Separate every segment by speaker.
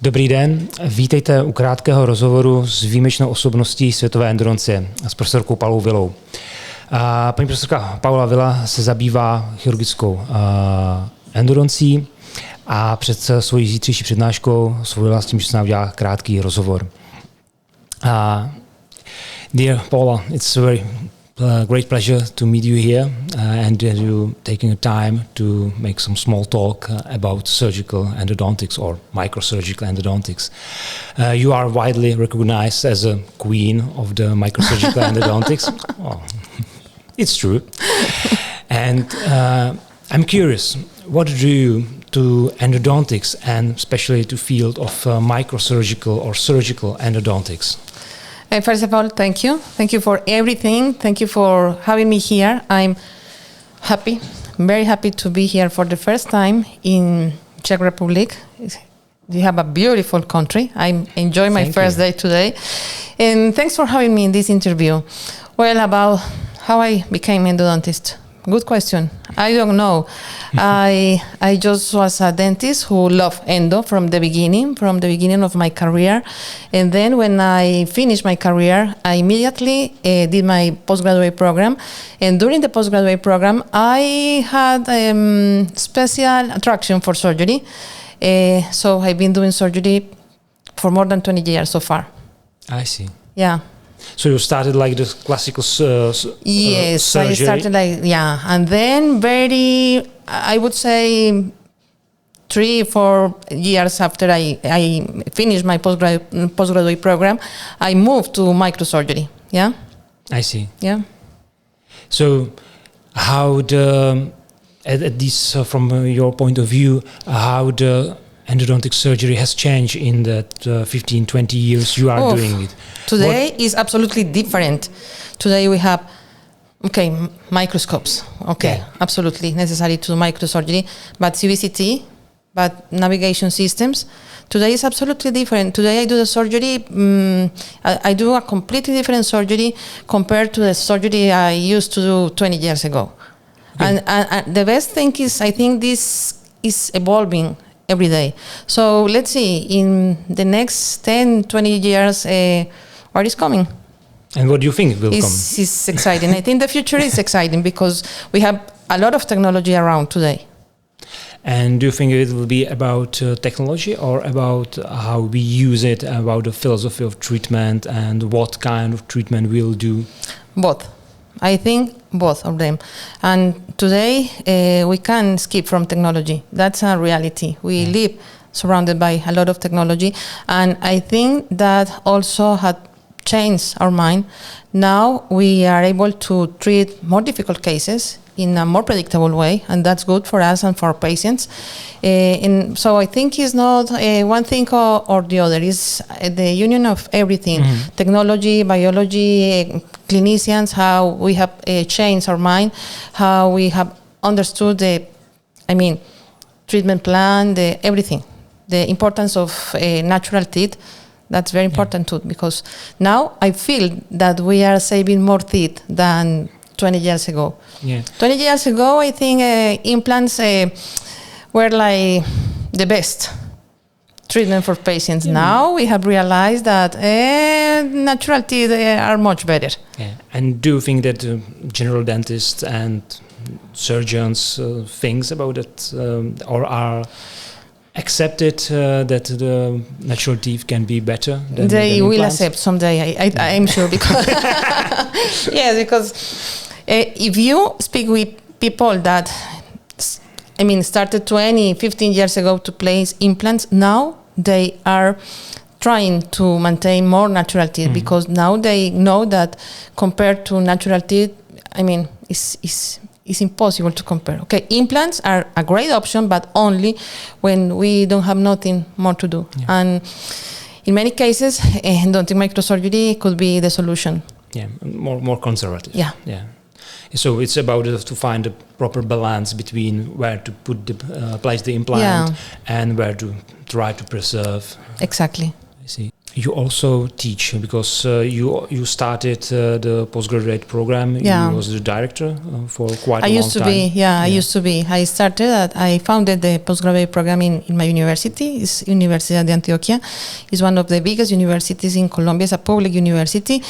Speaker 1: Dobrý den, vítejte u krátkého rozhovoru s výjimečnou osobností světové endodoncie, s profesorkou Paulou Villou. Paní profesorka Paula Villa se zabývá chirurgickou endodoncí a před svojí zítřejší přednáškou svolila s tím, že se nám udělá krátký rozhovor. Dear Paula, it's a very great pleasure to meet you here and you taking the time to make some small talk about surgical endodontics or microsurgical endodontics. You are widely recognized as a queen of the microsurgical endodontics. Oh, it's true. And I'm curious, what drew you to endodontics and especially to field of microsurgical or surgical endodontics?
Speaker 2: First of all, thank you. Thank you for everything. Thank you for having me here. I'm happy, very happy to be here for the first time in Czech Republic. You have a beautiful country. I enjoy my first day today. And thanks for having me in this interview. Well, about how I became endodontist. Good question. I don't know. I just was a dentist who loved endo from the beginning of my career. And then when I finished my career, I immediately did my postgraduate program. And during the postgraduate program, I had special attraction for surgery. So I've been doing surgery for more than 20 years so far.
Speaker 1: I see.
Speaker 2: Yeah.
Speaker 1: So you started like the classical
Speaker 2: yes,
Speaker 1: surgery?
Speaker 2: I started and then I would say 3-4 years after I finished my postgraduate program, I moved to microsurgery. Yeah.
Speaker 1: I see.
Speaker 2: Yeah.
Speaker 1: So how at least from your point of view, how the endodontic surgery has changed in that 15-20 years you are doing it?
Speaker 2: Today is absolutely different. Today we have, microscopes. Absolutely necessary to do microsurgery, but CBCT, but navigation systems. Today is absolutely different. Today I do the surgery, I do a completely different surgery compared to the surgery I used to do 20 years ago. Okay. And the best thing is, I think this is evolving every day. So let's see, in the next 10-20 years, what is coming?
Speaker 1: And what do you think will come?
Speaker 2: It's exciting. I think the future is exciting because we have a lot of technology around today.
Speaker 1: And do you think it will be about technology or about how we use it, about the philosophy of treatment and what kind of treatment we'll do?
Speaker 2: Both. I think both of them. And today we can't skip from technology. That's a reality. We live surrounded by a lot of technology. And I think that also had changed our mind. Now we are able to treat more difficult cases in a more predictable way, and that's good for us and for our patients. And so I think it's not one thing or the other. It's the union of everything. Mm-hmm. Technology, biology, clinicians, how we have changed our mind, how we have understood treatment plan, everything. The importance of natural teeth. That's very important too, because now I feel that we are saving more teeth than 20 years ago. Yeah. 20 years ago, I think implants were like the best treatment for patients. Yeah. Now we have realized that natural teeth are much better.
Speaker 1: Yeah. And do you think that general dentists and surgeons think about it or are accepted that the natural teeth can be better than
Speaker 2: they will
Speaker 1: implants?
Speaker 2: Accept someday. I'm sure because yes, because if you speak with people that started 15 years ago to place implants, now they are trying to maintain more natural teeth because now they know that compared to natural teeth, it's impossible to compare. Okay, implants are a great option, but only when we don't have nothing more to do. Yeah. And in many cases, endodontic microsurgery could be the solution.
Speaker 1: Yeah, more conservative.
Speaker 2: Yeah.
Speaker 1: So it's about to find the proper balance between where to place the implant and where to try to preserve.
Speaker 2: Exactly.
Speaker 1: I see. You also teach because you started the postgraduate program.
Speaker 2: Yeah.
Speaker 1: You was the director for quite a long time.
Speaker 2: I used to be. I started. I founded the postgraduate program in my university. It's Universidad de Antioquia. It's one of the biggest universities in Colombia. It's a public university,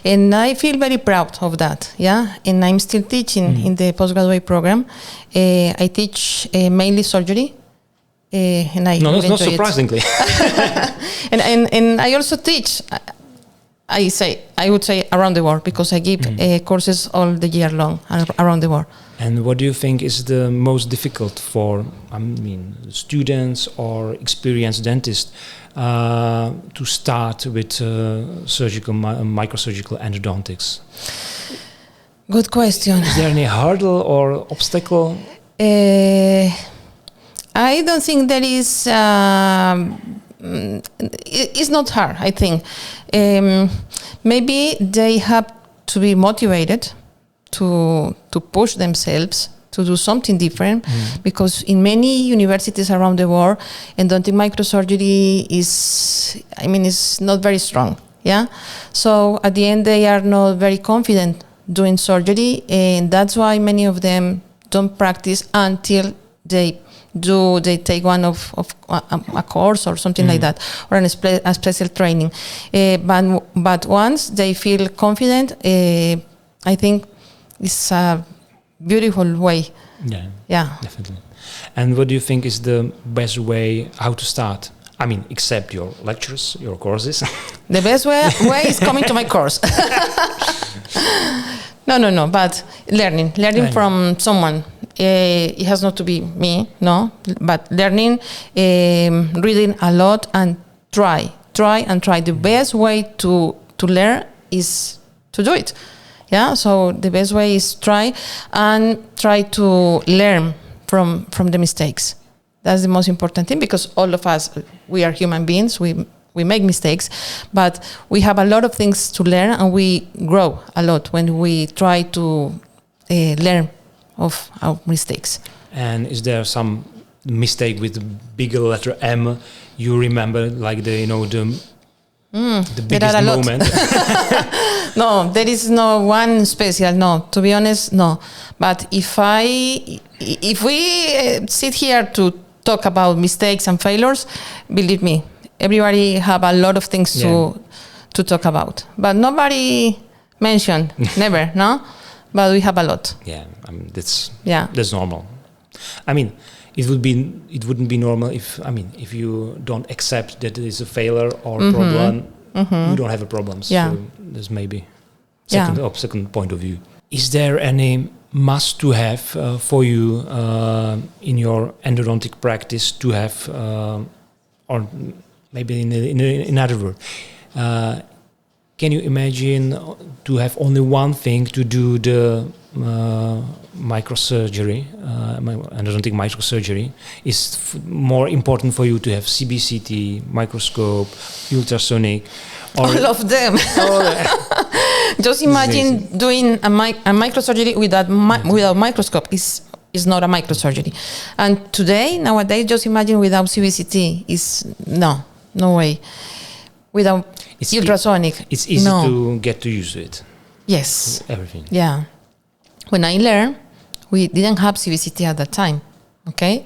Speaker 2: and I feel very proud of that. Yeah, and I'm still teaching in the postgraduate program. I teach mainly surgery. And I
Speaker 1: no, not surprisingly.
Speaker 2: and I also teach. I would say around the world because I give courses all the year long around the world.
Speaker 1: And what do you think is the most difficult for, students or experienced dentists to start with surgical, microsurgical endodontics?
Speaker 2: Good question.
Speaker 1: Is there any hurdle or obstacle?
Speaker 2: I don't think there is. It's not hard. I think maybe they have to be motivated to push themselves to do something different, because in many universities around the world, endodontic microsurgery is not very strong. Yeah, so at the end they are not very confident doing surgery, and that's why many of them don't practice until they take one of a course or something like that, or a special training. But once they feel confident, I think it's a beautiful way. Yeah,
Speaker 1: definitely. And what do you think is the best way how to start? Except your lectures, your courses.
Speaker 2: The best way is coming to my course. No, but learning from someone. It has not to be me, no, but learning, reading a lot, and try. The best way to learn is to do it. Yeah, so the best way is try to learn from the mistakes. That's the most important thing, because all of us, we are human beings. We make mistakes, but we have a lot of things to learn, and we grow a lot when we try to learn of our mistakes.
Speaker 1: And is there some mistake with the bigger letter M you remember, like the biggest moment?
Speaker 2: No, there is no one special. No, to be honest, no. But if we sit here to talk about mistakes and failures, believe me, everybody have a lot of things to talk about. But nobody mentioned, never, no? But we have a lot.
Speaker 1: Yeah, that's normal. It wouldn't be normal if you don't accept that it is a failure or problem. You don't have a problem.
Speaker 2: Yeah.
Speaker 1: So there's maybe second point of view. Is there any must to have for you in your endodontic practice to have, or maybe in other word? Can you imagine to have only one thing to do the microsurgery, endodontic microsurgery? Is more important for you to have CBCT, microscope, ultrasonic?
Speaker 2: All of them. Just imagine doing a microsurgery without microscope is not a microsurgery. And nowadays, just imagine without CBCT is no way. Without ultrasonic.
Speaker 1: It's easy to get to use it.
Speaker 2: Yes.
Speaker 1: Everything.
Speaker 2: Yeah. When I learned, we didn't have CBCT at that time. Okay.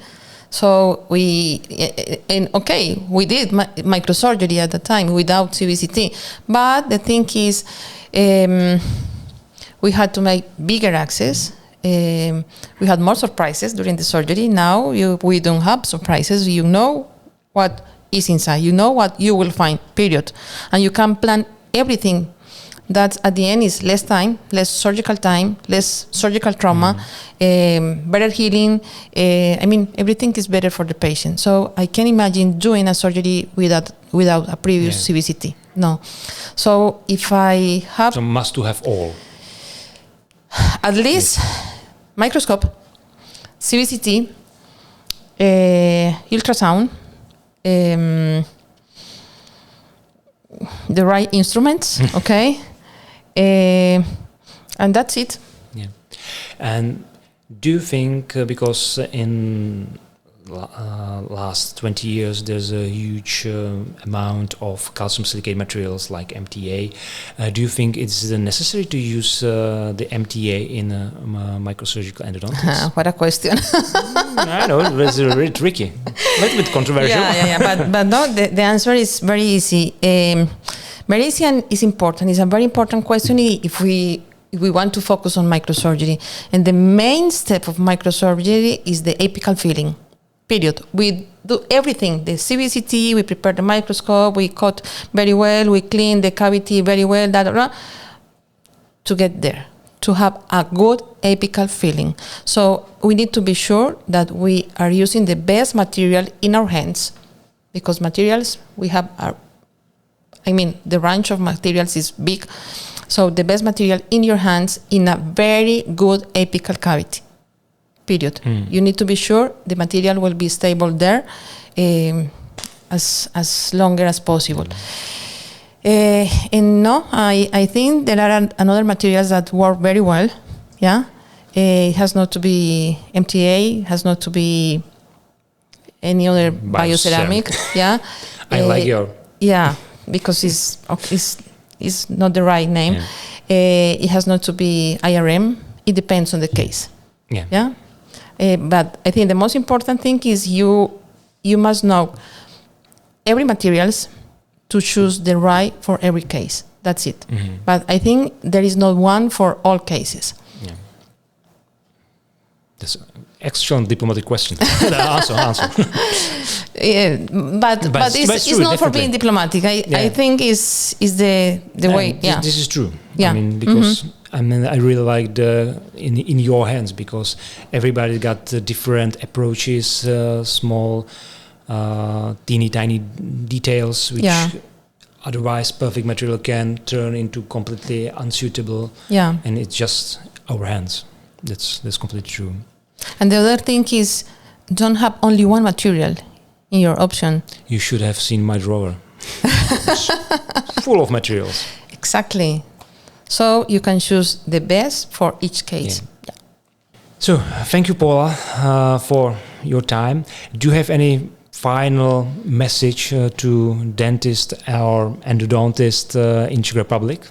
Speaker 2: So we did microsurgery at the time without CBCT. But the thing is, we had to make bigger access. We had more surprises during the surgery. Now we don't have surprises. You know what is inside. You know what you will find, period. And you can plan everything. That at the end is less time, less surgical trauma, better healing. Everything is better for the patient. So I can imagine doing a surgery without a previous CBCT. No. So if I have...
Speaker 1: So must to have all.
Speaker 2: At least microscope, CBCT, ultrasound, the right instruments, okay? And that's it.
Speaker 1: Yeah. And do you think, because in last 20 years, there's a huge amount of calcium silicate materials like MTA. Do you think it's necessary to use the MTA in microsurgical endodontics?
Speaker 2: What a question.
Speaker 1: I know, it's really tricky. A little bit controversial.
Speaker 2: But no, the answer is very easy. Very easy and is important. It's a very important question if we want to focus on microsurgery. And the main step of microsurgery is the apical filling. Period. We do everything. The CBCT, we prepare the microscope, we cut very well, we clean the cavity very well, to get there, to have a good apical filling. So we need to be sure that we are using the best material in our hands, because materials we have the range of materials is big. So the best material in your hands in a very good apical cavity. Period. You need to be sure the material will be stable there as longer as possible. And no, I think there are another materials that work very well. Yeah, it has not to be MTA, has not to be any other bioceramic. Yeah,
Speaker 1: I like your.
Speaker 2: Yeah, because it's not the right name. Yeah. It has not to be IRM. It depends on the case.
Speaker 1: Yeah.
Speaker 2: Yeah. But I think the most important thing is you must know every materials to choose the right for every case. That's it. Mm-hmm. But I think there is not one for all cases.
Speaker 1: Yeah. That's an excellent diplomatic question. answer.
Speaker 2: Yeah, but it's
Speaker 1: true,
Speaker 2: not for being diplomatic. I think is the way. Yeah,
Speaker 1: this is true.
Speaker 2: Yeah.
Speaker 1: I mean, because I really like the in your hands, because everybody got different approaches, small, teeny tiny details, which otherwise perfect material can turn into completely unsuitable.
Speaker 2: Yeah,
Speaker 1: and it's just our hands. That's completely true.
Speaker 2: And the other thing is, don't have only one material in your option.
Speaker 1: You should have seen my drawer. It's full of materials.
Speaker 2: Exactly. So you can choose the best for each case.
Speaker 1: Yeah. So thank you, Paula, for your time. Do you have any final message to dentists or endodontists in Czech Republic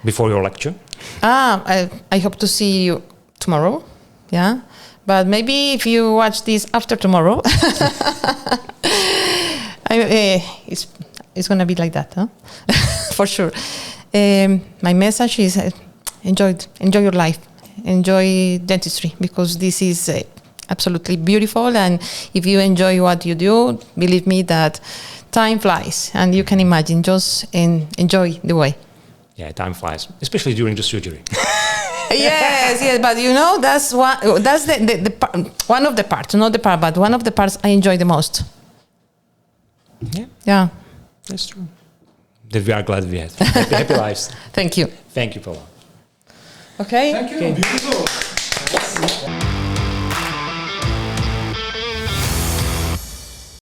Speaker 1: before your lecture?
Speaker 2: I hope to see you tomorrow. Yeah. But maybe if you watch this after tomorrow, it's going to be like that, huh? For sure. My message is enjoy your life, enjoy dentistry, because this is absolutely beautiful. And if you enjoy what you do, believe me that time flies, and you can imagine, just enjoy the way.
Speaker 1: Yeah, time flies, especially during the surgery.
Speaker 2: yes, but that's the one of the parts, not the part, but one of the parts I enjoy the most. Yeah,
Speaker 1: that's true. That we are glad we had happy lives.
Speaker 2: Thank you.
Speaker 1: Thank you, Paula.
Speaker 2: Okay.
Speaker 3: Thank you.
Speaker 2: Okay.
Speaker 3: Beautiful.